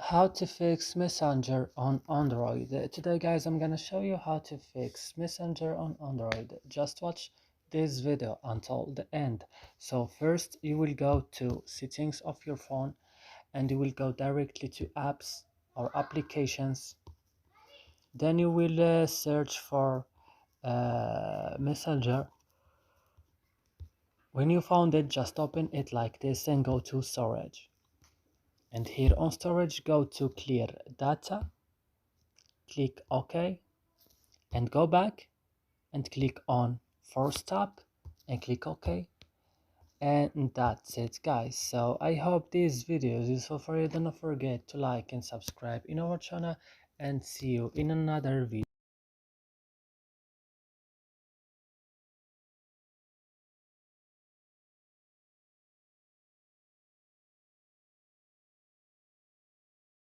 How to fix Messenger on Android. Today guys, I'm gonna show you how to fix Messenger on Android. Just watch this video until the end. So first you will go to settings of your phone and you will go directly to apps or applications. Then you will search for Messenger. When you found it, just open it like this and go to storage. And here on storage, go to clear data, click OK, and go back and click on force stop and click OK. And that's it guys. So I hope this video is useful for you. Don't forget to like and subscribe in our channel, and see you in another video.